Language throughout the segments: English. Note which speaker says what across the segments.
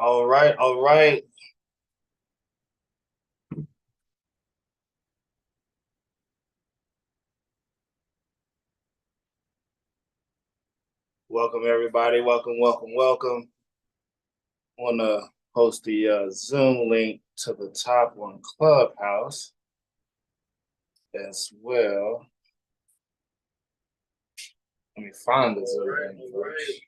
Speaker 1: All right, all right. Welcome everybody. Welcome. I want to post the Zoom link to the top on Clubhouse as well. Let me find the Zoom link first.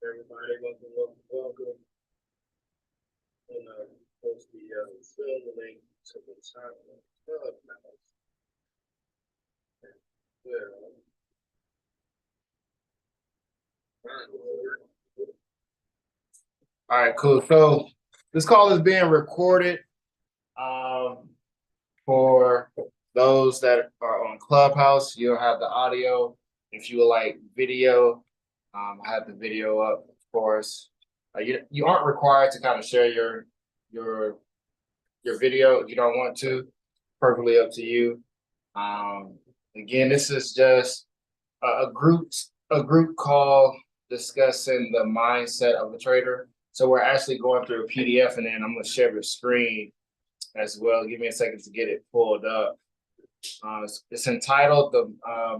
Speaker 1: Everybody, welcome. And post the Zoom link to the top of Clubhouse. All right, cool. So this call is being recorded for those that are on Clubhouse. You'll have the audio. If you would like video, I have the video up, of course. You aren't required to kind of share your video if you don't want to. Perfectly up to you. Again, this is just a group call discussing the mindset of a trader. So we're actually going through a PDF, and then I'm going to share the screen as well. Give me a second to get it pulled up. It's entitled The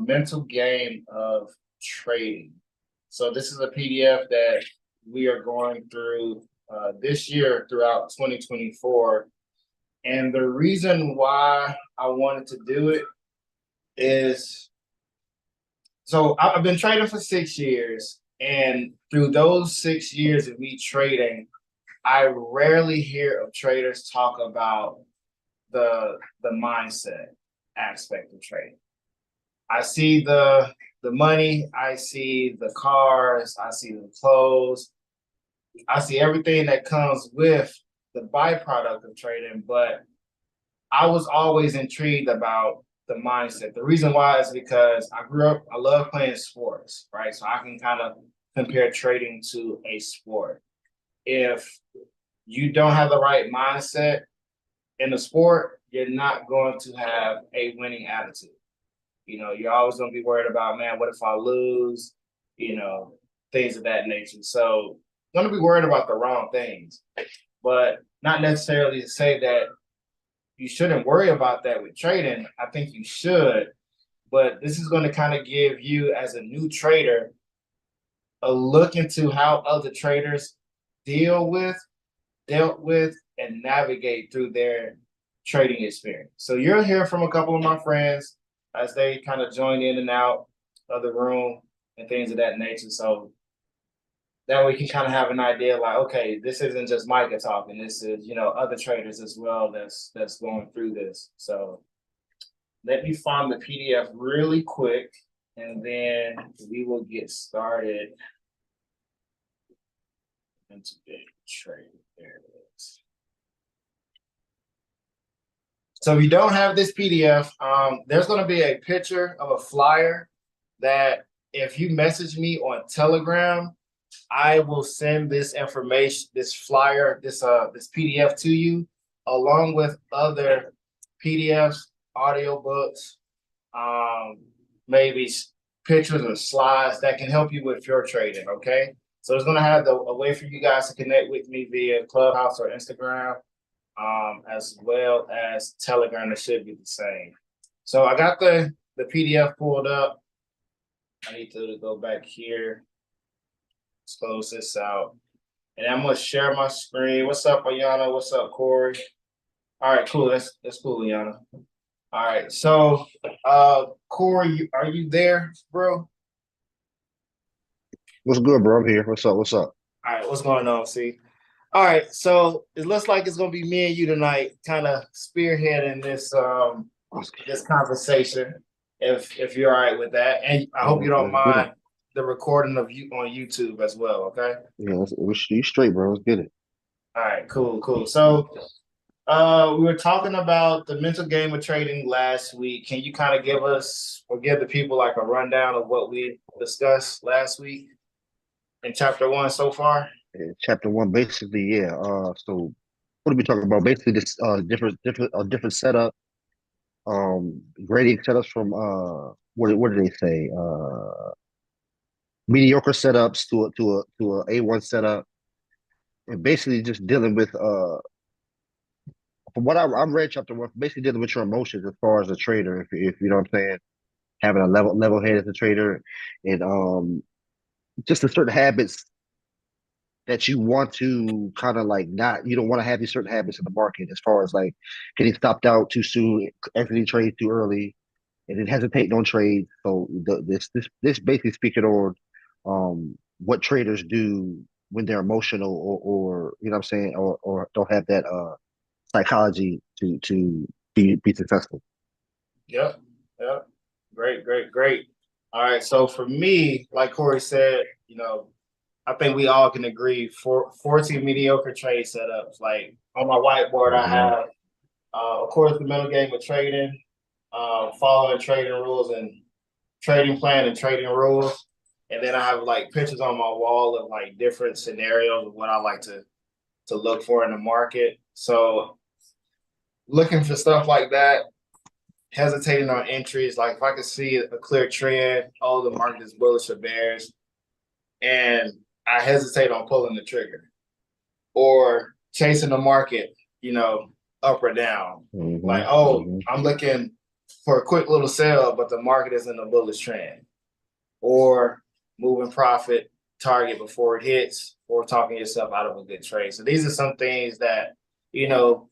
Speaker 1: Mental Game of Trading. So this is a PDF that we are going through this year throughout 2024. And the reason why I wanted to do it is, so I've been trading for 6 years, and through those 6 years of me trading, I rarely hear of traders talk about the mindset aspect of trading. I see the money, I see the cars, I see the clothes, I see everything that comes with the byproduct of trading, but I was always intrigued about the mindset. The reason why is because I love playing sports, right? So I can kind of compare trading to a sport. If you don't have the right mindset in the sport, you're not going to have a winning attitude. You're always going to be worried about, man, what if I lose? Things of that nature. So going to be worried about the wrong things, but not necessarily to say that you shouldn't worry about that with trading. I think you should, but this is going to kind of give you, as a new trader, a look into how other traders dealt with, and navigate through their trading experience. So you'll hear from a couple of my friends as they kind of join in and out of the room and things of that nature. So that way you can kind of have an idea, like, okay, this isn't just Micah talking. This is, other traders as well that's going through this. So let me find the PDF really quick, and then we will get started into the trade. There it is. So if you don't have this PDF, there's going to be a picture of a flyer that if you message me on Telegram, I will send this information, this flyer, this PDF to you, along with other PDFs, audiobooks, maybe pictures or slides that can help you with your trading. Okay, so it's going to have a way for you guys to connect with me via Clubhouse or Instagram, as well as Telegram. It should be the same. So I got the PDF pulled up. I need to go back here. Let's close this out. And I'm gonna share my screen. What's up, Ayana? What's up, Corey? All right, cool. That's cool, Ayana. All right, so Corey, are you there, bro?
Speaker 2: What's good, bro? I'm here. What's up? What's up?
Speaker 1: All right, what's going on? See. All right, so it looks like it's gonna be me and you tonight, kind of spearheading this conversation. If you're all right with that, and I hope you don't
Speaker 2: Let's get it.
Speaker 1: mind the recording of you on YouTube as well. Okay.
Speaker 2: Yeah, you straight, bro. Let's get it.
Speaker 1: All right, cool. So we were talking about the mental game of trading last week. Can you kind of give us or give the people like a rundown of what we discussed last week in chapter 1 so far?
Speaker 2: Yeah, chapter one, basically, yeah. So what are we talking about? Basically, this different setup. grading setups from what do they say? Mediocre setups to a A1 setup, and basically just dealing with from what I'm read chapter one, basically dealing with your emotions as far as a trader, if you know what I'm saying, having a level head as a trader, and just the certain habits that you want to kind of like not you don't want to have these certain habits in the market as far as like getting stopped out too soon, exiting trades too early, and then hesitating on trades. So this basically speaking on what traders do when they're emotional or you know what I'm saying or don't have that psychology to be successful.
Speaker 1: Yep. Yep. Great, great, great. All right. So for me, like Corey said, I think we all can agree for 14 mediocre trade setups. Like on my whiteboard, I
Speaker 2: Hmm.
Speaker 1: have, of course, the mental game of trading, following trading rules and trading plan and trading rules. And then I have like pictures on my wall of like different scenarios of what I like to look for in the market. So looking for stuff like that, hesitating on entries. Like if I could see a clear trend, oh, the market is bullish or bearish, and I hesitate on pulling the trigger or chasing the market, up or down.
Speaker 2: Hmm.
Speaker 1: Like, oh,
Speaker 2: Hmm.
Speaker 1: I'm looking for a quick little sell, but the market is in a bullish trend. Or moving profit target before it hits, or talking yourself out of a good trade. So these are some things that, you know,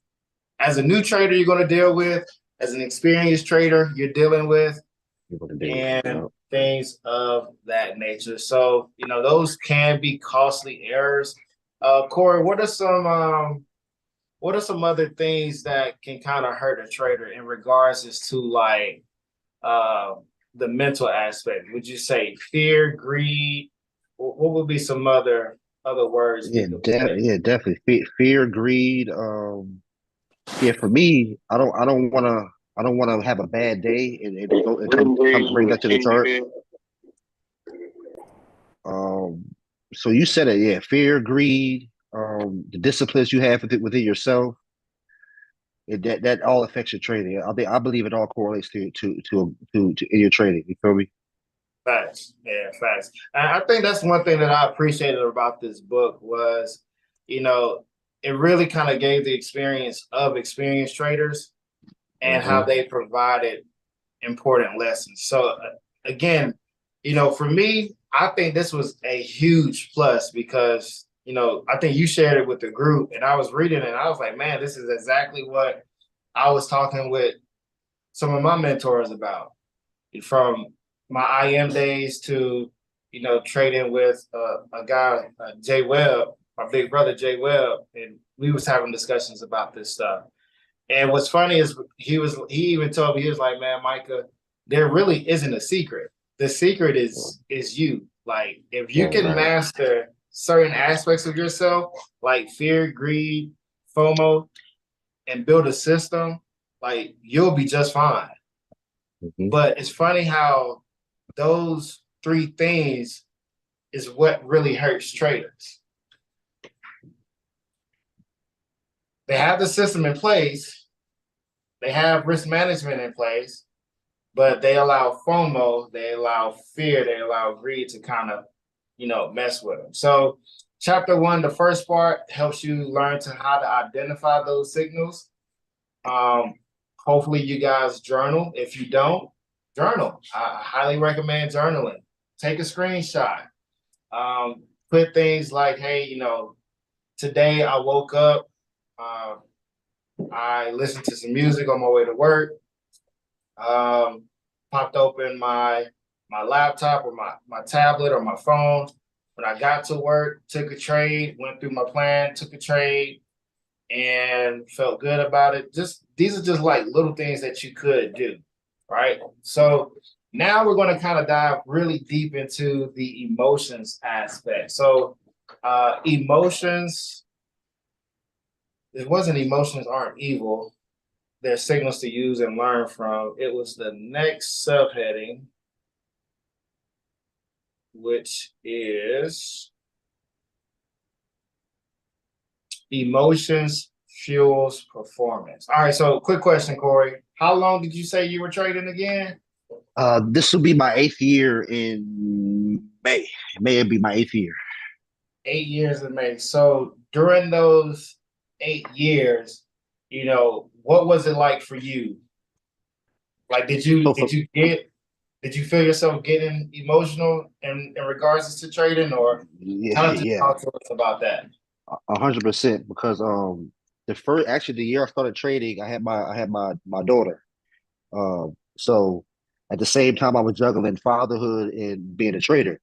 Speaker 1: as a new trader, you're going to deal with, as an experienced trader, you're dealing with,
Speaker 2: People to deal with.
Speaker 1: and
Speaker 2: Yeah.
Speaker 1: things of that nature. So, those can be costly errors. Corey, what are some other things that can kind of hurt a trader in regards as to like uh the mental aspect? Would you say fear, greed? What would be some other words we could put?
Speaker 2: Yeah, definitely. Fear, greed. Yeah, for me, I don't want to have a bad day and come bring that to the chart. Um, so you said it, yeah. Fear, greed, the disciplines you have within yourself, that all affects your trading. I believe it all correlates to in your trading. You feel me?
Speaker 1: Facts. Yeah, facts. And I think that's one thing that I appreciated about this book was, you know, it really kind of gave the experience of experienced traders and how
Speaker 2: Hmm.
Speaker 1: they provided important lessons. So again, for me, I think this was a huge plus because, I think you shared it with the group and I was reading it and I was like, man, this is exactly what I was talking with some of my mentors about, from my IM days to, trading with a guy, Jay Webb, my big brother Jay Webb, and we was having discussions about this stuff. And what's funny is he even told me, he was like, man, Micah, there really isn't a secret. The secret is you. Like if you
Speaker 2: Right,
Speaker 1: can
Speaker 2: right.
Speaker 1: master certain aspects of yourself, like fear, greed, FOMO, and build a system, like you'll be just fine.
Speaker 2: Hmm.
Speaker 1: But it's funny how those three things is what really hurts traders. They have the system in place, they have risk management in place, but they allow FOMO, they allow fear, they allow greed to kind of, mess with them. So, chapter one, the first part helps you learn to how to identify those signals. Um, Hopefully, you guys journal. If you don't, journal. I highly recommend journaling. Take a screenshot. Put things like, hey, today I woke up, uh, I listened to some music on my way to work, um, popped open my laptop or my tablet or my phone. When I got to work, took a trade, went through my plan, took a trade, and felt good about it. Just these are just like little things that you could do, right? So now we're going to kind of dive really deep into the emotions aspect. So emotions, it wasn't emotions aren't evil. They're signals to use and learn from. It was the next subheading, which is emotions fuels performance. All right, so quick question, Corey. How long did you say you were trading again?
Speaker 2: This will be my eighth year in May. May it be my eighth year.
Speaker 1: 8 years in May. So during those 8 years, what was it like for you? Like, did you
Speaker 2: So
Speaker 1: did
Speaker 2: for
Speaker 1: you get did you feel yourself getting emotional in regards to trading, or
Speaker 2: yeah,
Speaker 1: kind of just
Speaker 2: yeah,
Speaker 1: talk to us about that?
Speaker 2: 100% because the first actually the year I started trading, I had my daughter. So at the same time I was juggling fatherhood and being a trader.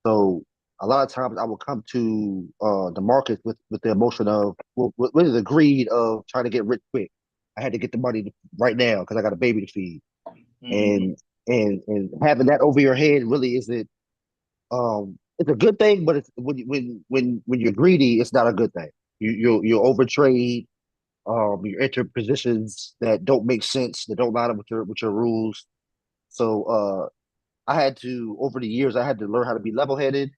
Speaker 2: So a lot of times I would come to the market with the emotion of with the greed of trying to get rich quick. I had to get the money right now because I got a baby to feed,
Speaker 1: Mhm.
Speaker 2: and and having that over your head really isn't it's a good thing, but it's when you're greedy, it's not a good thing. You'll overtrade, you enter positions that don't make sense, that don't line up with your rules. So I had to over the years I had to learn how to be level headed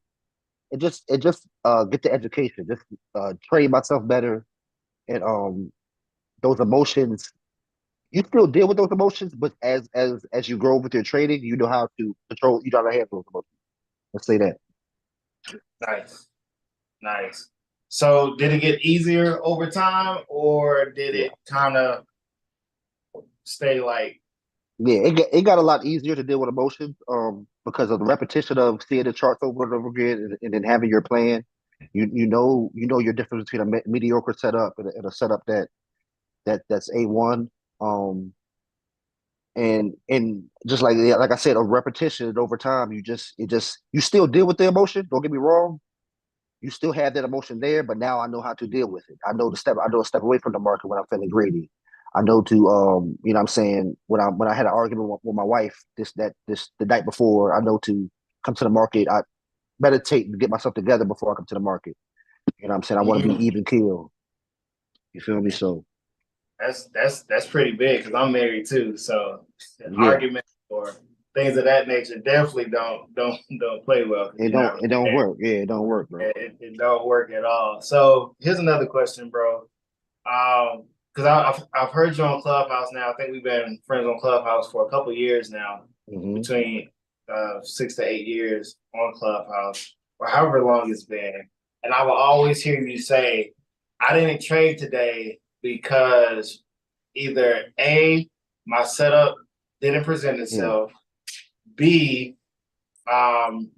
Speaker 2: and just get the education, just train myself better and those emotions. You still deal with those emotions, but as you grow with your trading, you know how to control. You know how to handle those emotions. Let's say that.
Speaker 1: Nice, nice. So did it get easier over time, or did
Speaker 2: Yeah,
Speaker 1: it kind of stay like?
Speaker 2: yeah. It got a lot easier to deal with emotions, because of the repetition of seeing the charts over and over again, and then having your plan. You know your difference between a mediocre setup and a setup that's A1. Um, and just like yeah, like I said, a repetition over time, you still deal with the emotion. Don't get me wrong, you still have that emotion there, but now I know how to deal with it. I know to step away from the market when I'm feeling greedy. I know to what I'm saying, when I had an argument with my wife this the night before, I know to come to the market. I meditate and get myself together before I come to the market. You know what I'm saying? I want to be
Speaker 1: Mhm.
Speaker 2: even keel. You feel me? So
Speaker 1: That's pretty big because I'm married too. So
Speaker 2: yeah,
Speaker 1: arguments or things of that nature definitely don't play well because
Speaker 2: it
Speaker 1: you're not
Speaker 2: don't
Speaker 1: really
Speaker 2: it don't
Speaker 1: there.
Speaker 2: work. Yeah, it don't work, bro.
Speaker 1: It don't work at all. So here's another question, bro. Because I've heard you on Clubhouse now. I think we've been friends on Clubhouse for a couple years now,
Speaker 2: Hmm.
Speaker 1: between 6 to 8 years on Clubhouse, or however long it's been. And I will always hear you say, "I didn't trade today because either A, my setup didn't present
Speaker 2: Yeah.
Speaker 1: itself, B, um,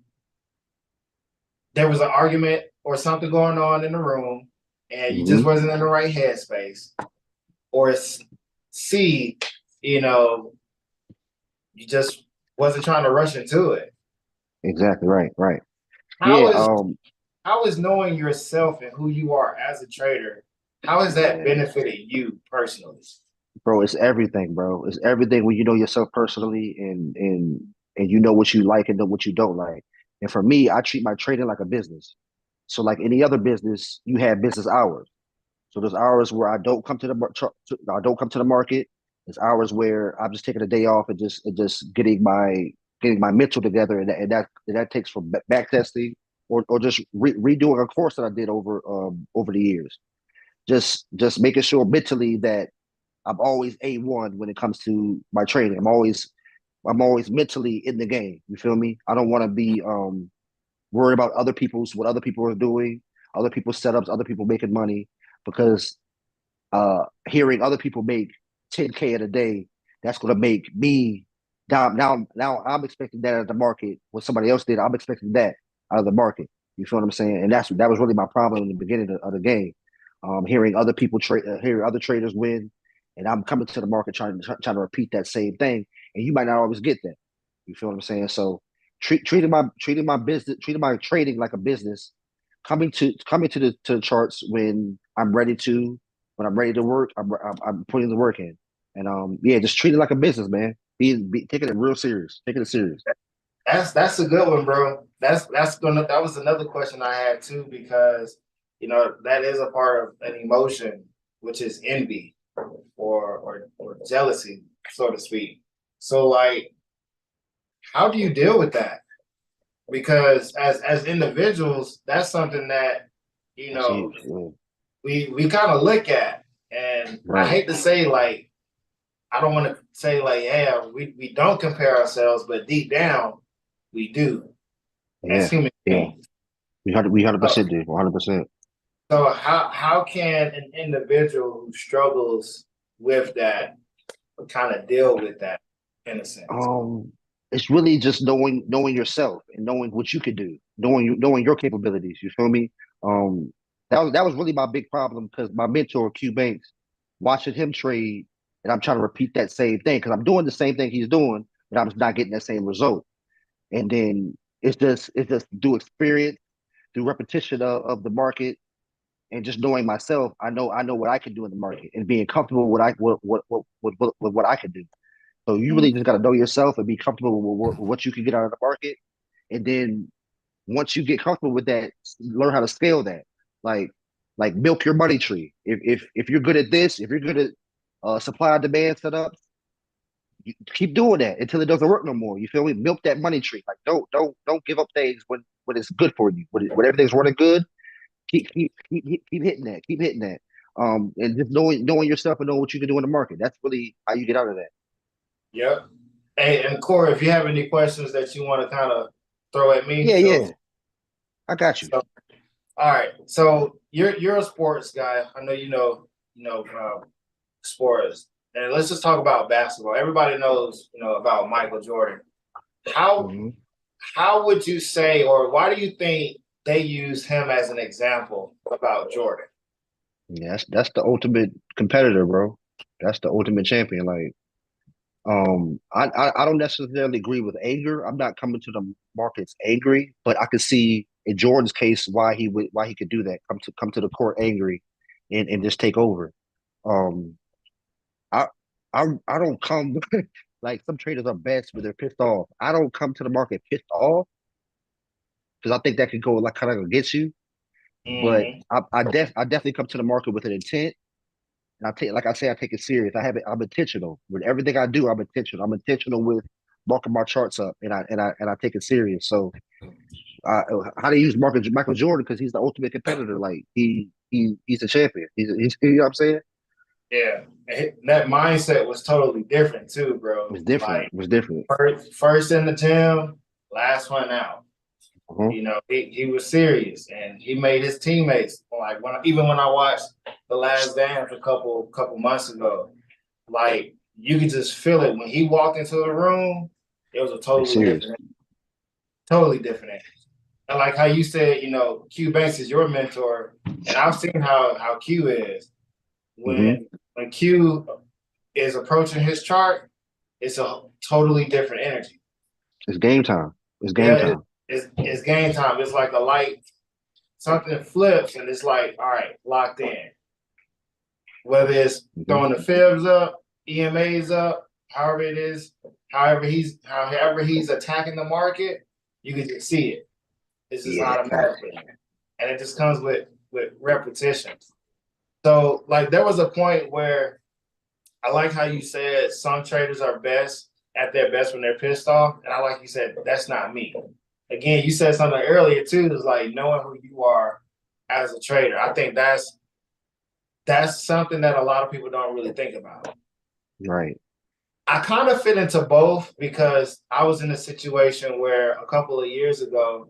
Speaker 1: there was an argument or something going on in the room, and you just
Speaker 2: Hmm.
Speaker 1: wasn't in the right headspace, or C, you know, you just wasn't trying to rush into it."
Speaker 2: Exactly. Right. Right.
Speaker 1: How
Speaker 2: Yeah.
Speaker 1: is how is knowing yourself and who you are as a trader, how has that
Speaker 2: Man,
Speaker 1: benefited you personally?
Speaker 2: bro, it's everything, bro. It's everything when you know yourself personally and you know what you like and know what you don't like. And for me, I treat my trading like a business. So like any other business, you have business hours. So there's hours where I don't come to I don't come to the market. There's hours where I'm just taking a day off and just getting my mental together, and that takes from back testing or just redoing a course that I did over the years. Just making sure mentally that I'm always A1 when it comes to my training. I'm always mentally in the game. You feel me? I don't want to be worried about what other people are doing, other people's setups, other people making money, because hearing other people make 10K in a day, that's gonna make me down. Now I'm expecting that out of the market. What somebody else did, I'm expecting that out of the market. You feel what I'm saying? And that was really my problem in the beginning of the game. Hearing other people hearing other traders win, and I'm coming to the market trying to repeat that same thing, and you might not always get that. You feel what I'm saying? So treating my trading like a business, coming to the charts when I'm ready to work, I'm putting the work in, and yeah, just treat it like a business, man. Taking it real serious, taking it serious.
Speaker 1: That's a good one, bro. That was another question I had too, because that is a part of an emotion, which is envy or jealousy, so to speak. So like, how do you deal with that? Because as individuals, that's something that you
Speaker 2: That's
Speaker 1: know
Speaker 2: huge. Yeah.
Speaker 1: we kind of look at. And I
Speaker 2: Right.
Speaker 1: hate to say, like, I don't want to say, like, yeah, we don't compare ourselves, but deep down, we do as
Speaker 2: Yeah.
Speaker 1: human
Speaker 2: Yeah.
Speaker 1: beings.
Speaker 2: We 100%
Speaker 1: So,
Speaker 2: do. 100%.
Speaker 1: so how can an individual who struggles with that kind of deal with that in a sense?
Speaker 2: Um, it's really just knowing yourself and knowing what you can do, knowing your capabilities. You feel me? Um, that was really my big problem because my mentor Q Banks, watching him trade, and I'm trying to repeat that same thing because I'm doing the same thing he's doing, but I'm just not getting that same result. And then it's just through experience, through repetition of the market, and just knowing myself. I know what I can do in the market and being comfortable with what I can do. So you
Speaker 1: Mm.
Speaker 2: really just got to know yourself and be comfortable with what you can get out of the market. And then once you get comfortable with that, learn how to scale that. Like like milk your money tree. If you're good at this, if you're good at supply and demand setups, you keep doing that until it doesn't work no more. You feel me? Milk that money tree. Like don't give up things when it's good for you. When everything's running good, keep hitting that. Keep hitting that. And just knowing yourself and knowing what you can do in the market. That's really how you get out of that.
Speaker 1: Yep. Hey, and Corey, if you have any questions that you want to kind of throw at me,
Speaker 2: Yeah,
Speaker 1: feel
Speaker 2: yeah.
Speaker 1: free.
Speaker 2: I got you.
Speaker 1: So, all right. So you're a sports guy. I know sports, and let's just talk about basketball. Everybody knows about Michael Jordan. How
Speaker 2: hmm
Speaker 1: how would you say, or why do you think they use him as an example about Jordan?
Speaker 2: Yeah, that's the ultimate competitor, bro. That's the ultimate champion. Like, I don't necessarily agree with anger. I'm not coming to the markets angry, but I could see in Jordan's case why he could do that. Come to the court angry, and just take over. Um, I I don't come like some traders are best when they're pissed off. I don't come to the market pissed off because I think that could go like kind of against you. But
Speaker 1: Mm-hmm.
Speaker 2: I definitely come to the market with an intent. And I take, like I say, I take it serious. I'm intentional with everything I do. I'm intentional. I'm intentional with marking my charts up, and I take it serious. So, how to use Michael Jordan because he's the ultimate competitor. Like he's a champion. He's you know what I'm saying?
Speaker 1: Yeah, and that mindset was totally different too,
Speaker 2: It
Speaker 1: bro.
Speaker 2: was different.
Speaker 1: Like
Speaker 2: It was different.
Speaker 1: first in the gym, last one out.
Speaker 2: Uh-huh.
Speaker 1: He was serious and he made his teammates like even when I watched The Last Dance a couple months ago, like you could just feel it when he walked into the room. It was a
Speaker 2: He's serious.
Speaker 1: totally different. Energy. And like how you said, Q Banks is your mentor, and I've seen how Q is
Speaker 2: hmm
Speaker 1: when Q is approaching his chart. It's a totally different energy.
Speaker 2: It's game time. It's game
Speaker 1: Yeah,
Speaker 2: time.
Speaker 1: it's game time. It's like a light, something flips, and it's like, all right, locked in. Whether it's
Speaker 2: hmm
Speaker 1: throwing the fibs up, EMAs up, however it is, however he's attacking the market, you can just see it. It's just
Speaker 2: Yeah.
Speaker 1: automatically, and it just comes with repetition. So, like, there was a point where I like how you said some traders are best at their best when they're pissed off, and I like you said that's not me. Again, you said something earlier too. Is like knowing who you are as a trader. I think that's something that a lot of people don't really think about.
Speaker 2: Right.
Speaker 1: I kind of fit into both because I was in a situation where a couple of years ago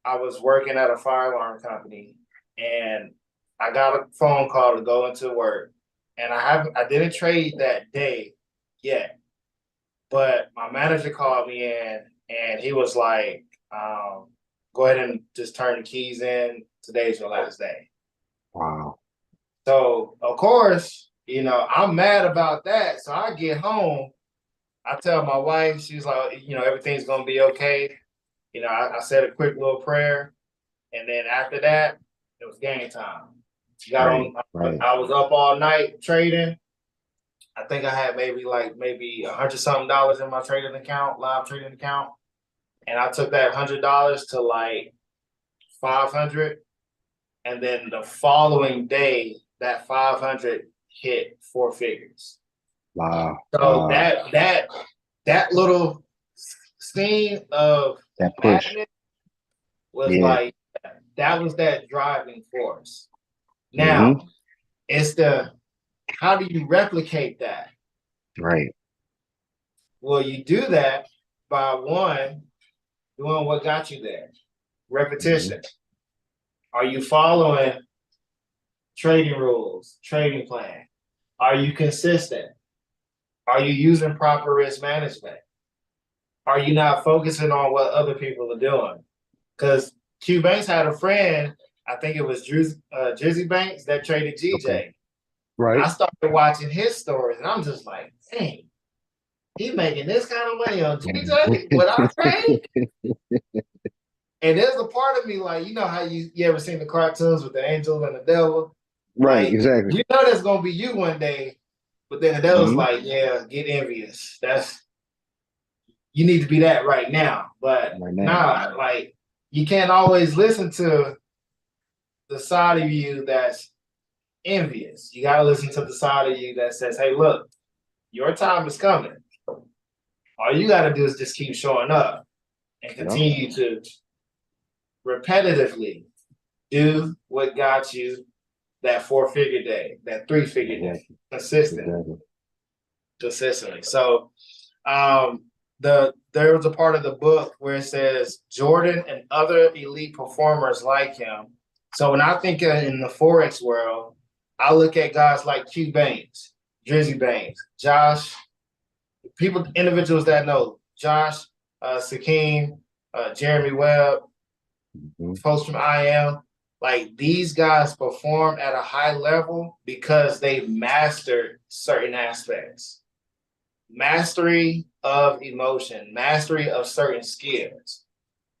Speaker 1: I was working at a fire alarm company and I got a phone call to go into work, and I didn't trade that day yet, but my manager called me in and he was like, "Go ahead and just turn the keys in. Today's your last day."
Speaker 2: Wow.
Speaker 1: So of course, I'm mad about that. So I get home, I tell my wife, she's like, everything's gonna be okay. I said a quick little prayer, and then after that, it was game time. She got
Speaker 2: Right.
Speaker 1: on.
Speaker 2: Right.
Speaker 1: I was up all night trading. I think I had maybe $100 something in my trading account, live trading account, and I took that $100 to like 500, and then the following day, that 500 hit four figures.
Speaker 2: Wow.
Speaker 1: So
Speaker 2: Wow.
Speaker 1: that little scene of
Speaker 2: That push.
Speaker 1: madness was
Speaker 2: Yeah.
Speaker 1: like that was that driving force.
Speaker 2: hmm
Speaker 1: Now it's the How do you replicate that?
Speaker 2: Right.
Speaker 1: Well, you do that by one, doing what got you there.
Speaker 2: Hmm.
Speaker 1: Repetition. Are you following trading rules, trading plan? Are you consistent? Are you using proper risk management? Are you not focusing on what other people are doing? Because Q Banks had a friend, I think it was Drizzy Banks that traded
Speaker 2: Okay.
Speaker 1: GJ. I
Speaker 2: Right.
Speaker 1: started watching his stories and I'm just like, dang, he making this kind of money on GJ without trade? And there's a part of me like, you know how you ever seen the cartoons with the angel and the devil?
Speaker 2: Right.
Speaker 1: Like,
Speaker 2: Exactly.
Speaker 1: you know that's gonna be you one day, but then the devil's
Speaker 2: Hmm.
Speaker 1: like, yeah, get envious. That's you need to be that right now. But
Speaker 2: Right now.
Speaker 1: nah, like you can't always listen to the side of you that's envious. You gotta listen to the side of you that says, hey, look, your time is coming. All you gotta do is just keep showing up and
Speaker 2: Yeah.
Speaker 1: continue to repetitively do what got you that 4-figure day, that 3-figure day,
Speaker 2: Exactly.
Speaker 1: consistently,
Speaker 2: Exactly.
Speaker 1: consistently. So there was a part of the book where it says Jordan and other elite performers like him. So when I think in the forex world, I look at guys like Q Banks, Drizzy Banks, Josh, people, individuals that know Josh, Sakeem, Jeremy Webb,
Speaker 2: Hmm.
Speaker 1: folks from IM. Like these guys perform at a high level because they mastered certain aspects. Mastery of emotion, mastery of certain skills.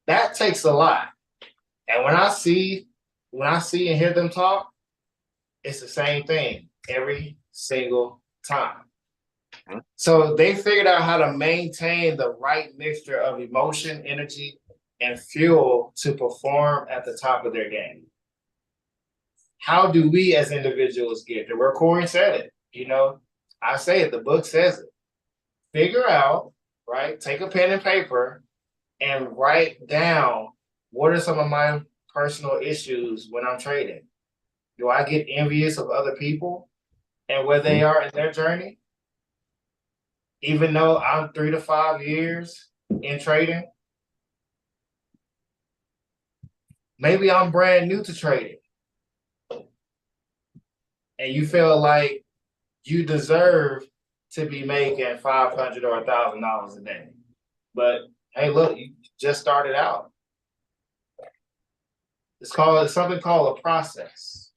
Speaker 1: That takes a lot. And when I see and hear them talk, it's the same thing every single time. So they figured out how to maintain the right mixture of emotion, energy, and fuel to perform at the top of their game. How do we as individuals get there? Where Corey said it, I say it, the book says it. Figure out, right? Take a pen and paper and write down what are some of my personal issues when I'm trading. Do I get envious of other people and where they
Speaker 2: Hmm.
Speaker 1: are in their journey? Even though I'm 3 to 5 years in trading, maybe I'm brand new to trading and you feel like you deserve to be making $500 or $1,000 a day. But hey, look, you just started out. It's something called a process.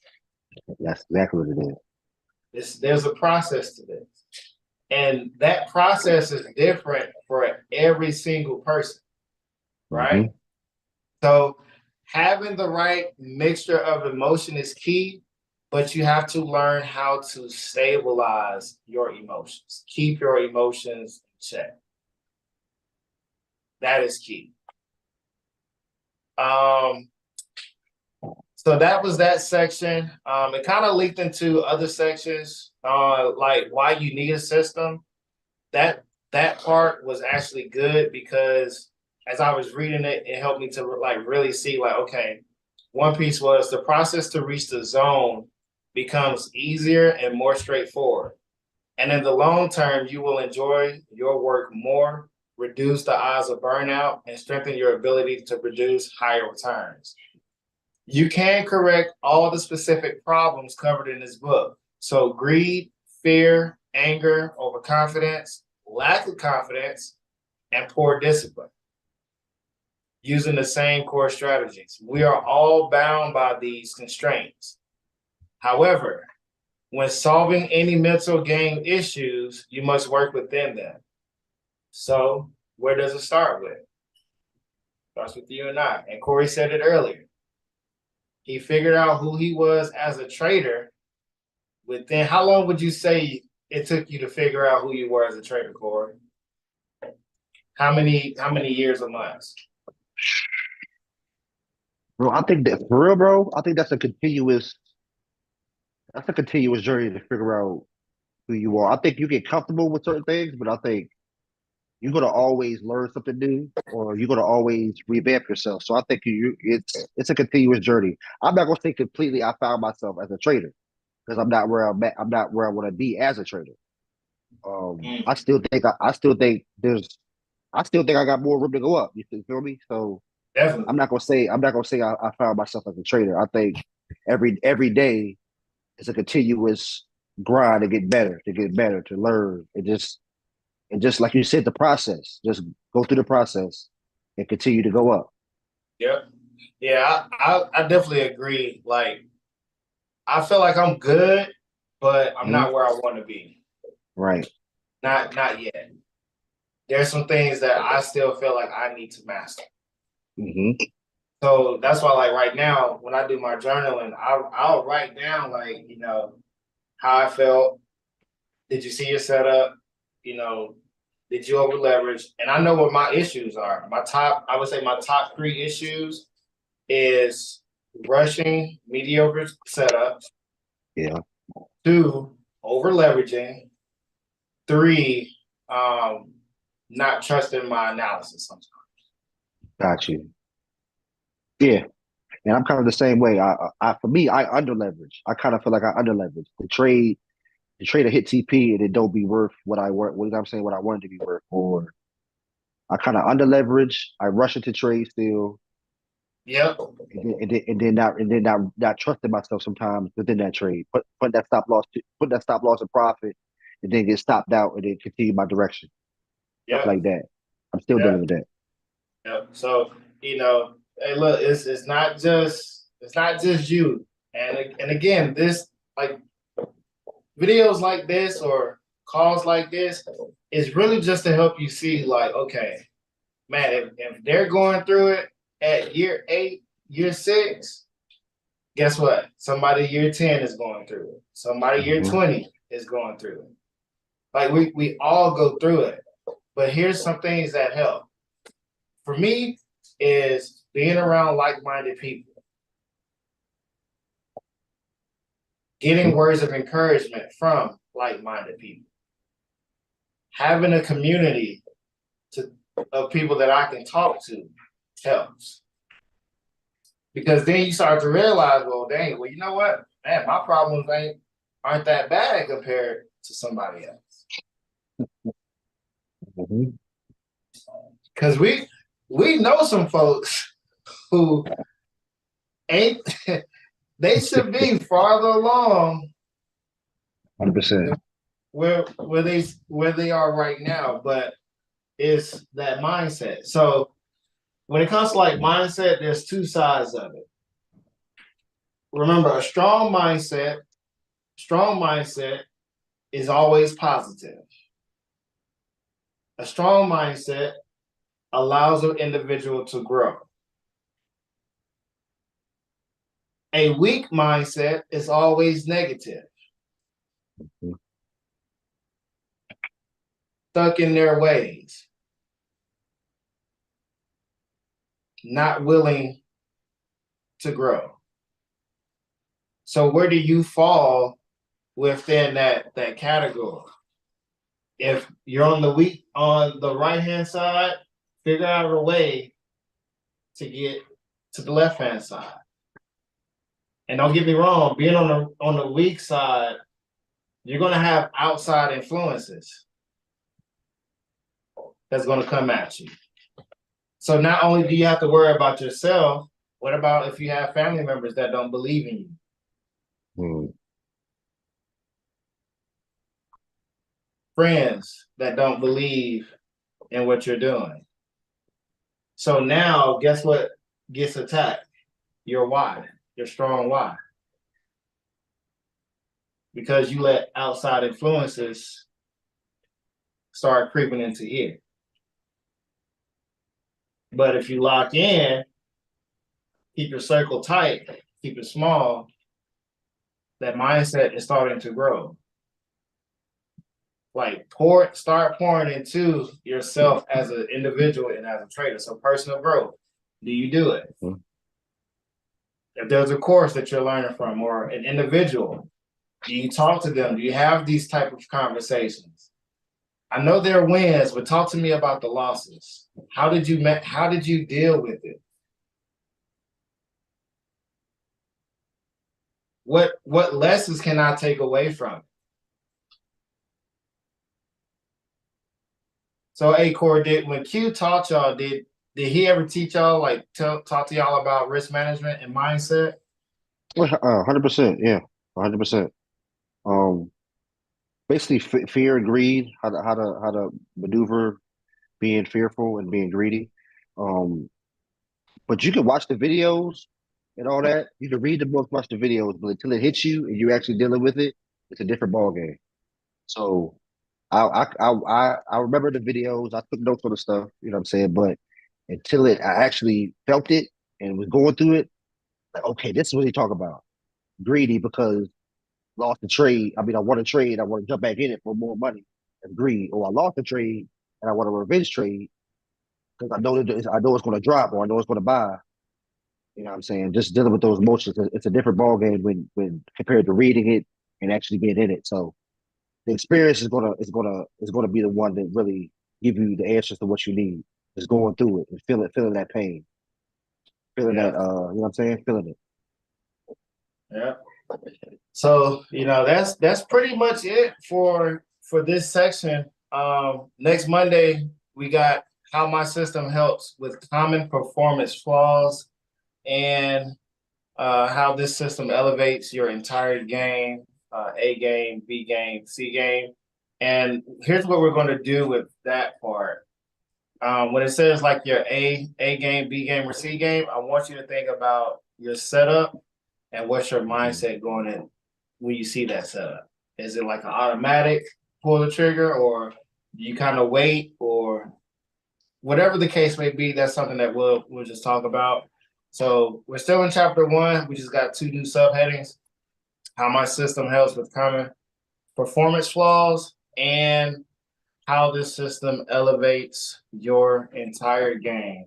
Speaker 2: That's exactly what it is.
Speaker 1: There's a process to this. And that process is different for every single person, right?
Speaker 2: Hmm.
Speaker 1: So having the right mixture of emotion is key, but you have to learn how to stabilize your emotions. Keep your emotions in check. That is key. Um, so that was that section. It kind of leaked into other sections, like why you need a system. That that part was actually good because as I was reading it, it helped me to like really see like, okay, one piece was the process to reach the zone becomes easier and more straightforward. And in the long term, you will enjoy your work more, reduce the odds of burnout, and strengthen your ability to produce higher returns. You can correct all the specific problems covered in this book. So, greed, fear, anger, overconfidence, lack of confidence, and poor discipline using the same core strategies. We are all bound by these constraints. However, when solving any mental game issues, you must work within them. So, where does it start with? It starts with you and I. And Corey said it earlier. He figured out who he was as a trader within how long would you say it took you to figure out who you were as a trader, Corey? How many years or months?
Speaker 2: Bro, I think that for real, bro, I think that's a continuous journey to figure out who you are. I think you get comfortable with certain things, but I think you're gonna always learn something new, or you're gonna always revamp yourself. So I think it's a continuous journey. I'm not gonna say completely I found myself as a trader, because I'm not where I'm at. I'm not where I want to be as a trader.
Speaker 1: Mm,
Speaker 2: I still think I got more room to go up. You feel me? So
Speaker 1: definitely.
Speaker 2: I'm not gonna say I found myself as a trader. I think every day is a continuous grind to get better, to learn, and just like you said, the process. Just go through the process and continue to go up.
Speaker 1: Yep. Yeah, I definitely agree. Like, I feel like I'm good, but I'm
Speaker 2: Mhm.
Speaker 1: not where I want to be.
Speaker 2: Right.
Speaker 1: Not yet. There's some things that I still feel like I need to master.
Speaker 2: Hmm.
Speaker 1: So that's why, like right now, when I do my journaling, I'll write down like, how I felt. Did you see your setup? You know, did you over leverage? And I know what my issues are. I would say my top three issues is rushing mediocre setups.
Speaker 2: Yeah.
Speaker 1: Two, over leveraging. Three, not trusting my analysis sometimes.
Speaker 2: Got you. Yeah. And I'm kind of the same way. For me, I under leverage. I kind of feel like I under leverage. The trade a hit TP and it don't be worth what I work. What I'm saying, what I wanted to be worth. Or I kind of under leverage. I rush into trade still,
Speaker 1: Yep.
Speaker 2: not trusting myself sometimes within that trade. Put that stop loss in profit, and then get stopped out and then continue my direction. Stuff
Speaker 1: Yep.
Speaker 2: like that. I'm still dealing
Speaker 1: Yep.
Speaker 2: with that.
Speaker 1: Yep. So, hey, look, it's not just you. And again, this like videos like this or calls like this is really just to help you see, like, okay, man, if they're going through it at year 8, year 6, guess what? Somebody year 10 is going through it. Somebody year
Speaker 2: Hmm.
Speaker 1: 20 is going through it. Like we all go through it. But here's some things that help. For me, is being around like-minded people, getting words of encouragement from like-minded people, having a community to, of people that I can talk to helps. Because then you start to realize, well, dang, well, you know what? Man, my problems aren't that bad compared to somebody else.
Speaker 2: Hmm.
Speaker 1: Because we know some folks who ain't they should be farther along
Speaker 2: 100%.
Speaker 1: than where they are right now, but it's that mindset. So when it comes to like mindset, there's two sides of it. Remember, strong mindset is always positive. A strong mindset allows an individual to grow. A weak mindset is always negative, stuck in their ways, not willing to grow. So where do you fall within that category? If you're on the right hand side, figure out a way to get to the left hand side. And don't get me wrong, being on the weak side, you're gonna have outside influences that's gonna come at you. So not only do you have to worry about yourself, what about if you have family members that don't believe in you?
Speaker 2: Mm.
Speaker 1: Friends that don't believe in what you're doing. So now guess what gets attacked? Your why, your strong why. Because you let outside influences start creeping into ear. But if you lock in, keep your circle tight, keep it small, that mindset is starting to grow. Like start pouring into yourself as an individual and as a trader. So personal growth. Do you do it?
Speaker 2: Mhm.
Speaker 1: If there's a course that you're learning from or an individual, do you talk to them? Do you have these type of conversations? I know there are wins, but talk to me about the losses. How did you deal with it? what lessons can I take away from it? So, hey, Corey, when Q taught y'all, did he ever teach y'all like talk to y'all about risk management and mindset?
Speaker 2: 100%, yeah, 100%. Um, Basically, fear and greed, how to maneuver being fearful and being greedy. Um, but you can watch the videos and all that. You can read the book, watch the videos, but until it hits you and you're actually dealing with it, it's a different ball game. So I remember the videos. I took notes on the stuff. You know what I'm saying? But until I actually felt it and was going through it, like, okay, this is what he talk about. Greedy because lost the trade. I mean, I want to trade. I want to jump back in it for more money. That's greed. Or I lost the trade and I want a revenge trade because I know it's going to drop or I know it's going to buy. You know what I'm saying? Just dealing with those emotions. It's a different ball game when compared to reading it and actually being in it. So the experience is gonna be the one that really give you the answers to what you need. Is going through it and feeling that pain, feeling that
Speaker 1: Yeah,
Speaker 2: you know what I'm saying, feeling it.
Speaker 1: yeah. So that's pretty much it for this section. Next Monday we got how my system helps with common performance flaws and how this system elevates your entire game, A game, B game, C game. And here's what we're going to do with that part. When it says like your A game, B game, or C game, I want you to think about your setup and what's your mindset going in when you see that setup. Is it like an automatic pull the trigger, or do you kind of wait, or whatever the case may be? That's something that we'll just talk about. So we're still in chapter 1. We just got 2 new subheadings: how my system helps with common performance flaws and how this system elevates your entire game.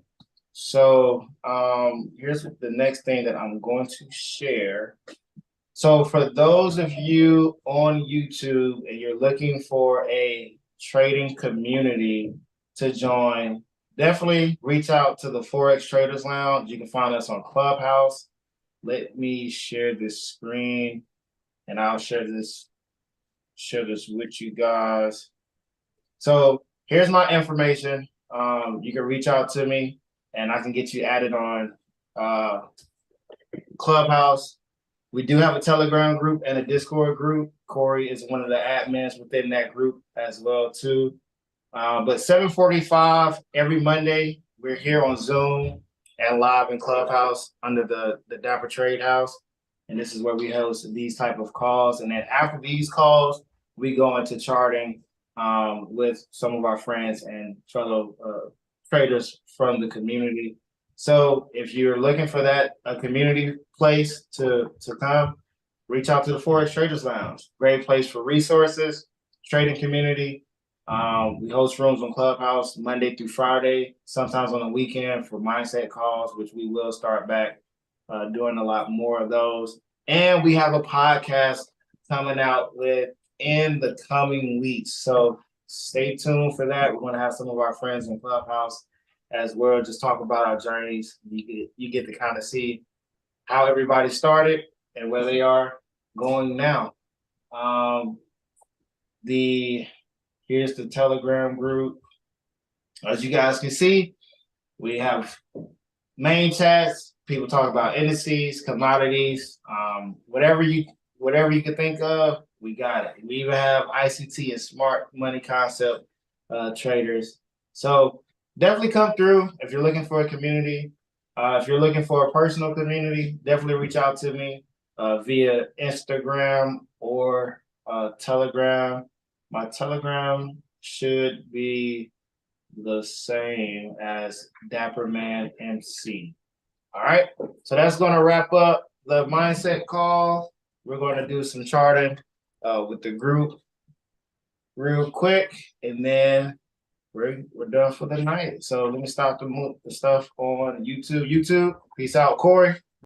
Speaker 1: So here's the next thing that I'm going to share. So for those of you on YouTube and you're looking for a trading community to join, definitely reach out to the Forex Traders Lounge. You can find us on Clubhouse. Let me share this screen and I'll share this with you guys. So here's my information. You can reach out to me and I can get you added on Clubhouse. We do have a Telegram group and a Discord group. Corey is one of the admins within that group as well too. But 7:45 every Monday, we're here on Zoom and live in Clubhouse under the Dapper Trade House. And this is where we host these type of calls. And then after these calls, we go into charting with some of our friends and fellow traders from the community. So if you're looking for a community place to come, reach out to the Forex Traders Lounge. Great place for resources, trading community. We host rooms on Clubhouse Monday through Friday, sometimes on the weekend for mindset calls, which we will start back doing a lot more of those. And we have a podcast coming out within the coming weeks. So stay tuned for that. We're going to have some of our friends in Clubhouse as well, just talk about our journeys. You get to kind of see how everybody started and where they are going now. Here's the Telegram group. As you guys can see, we have main chats. People talk about indices, commodities, whatever you can think of, we got it. We even have ICT and smart money concept traders. So definitely come through if you're looking for a community. If you're looking for a personal community, definitely reach out to me via Instagram or Telegram. My Telegram should be the same as Dapperman MC. All right, so that's going to wrap up the mindset call. We're going to do some charting with the group real quick, and then we're done for the night. So let me stop the stuff on YouTube. YouTube, peace out, Corey.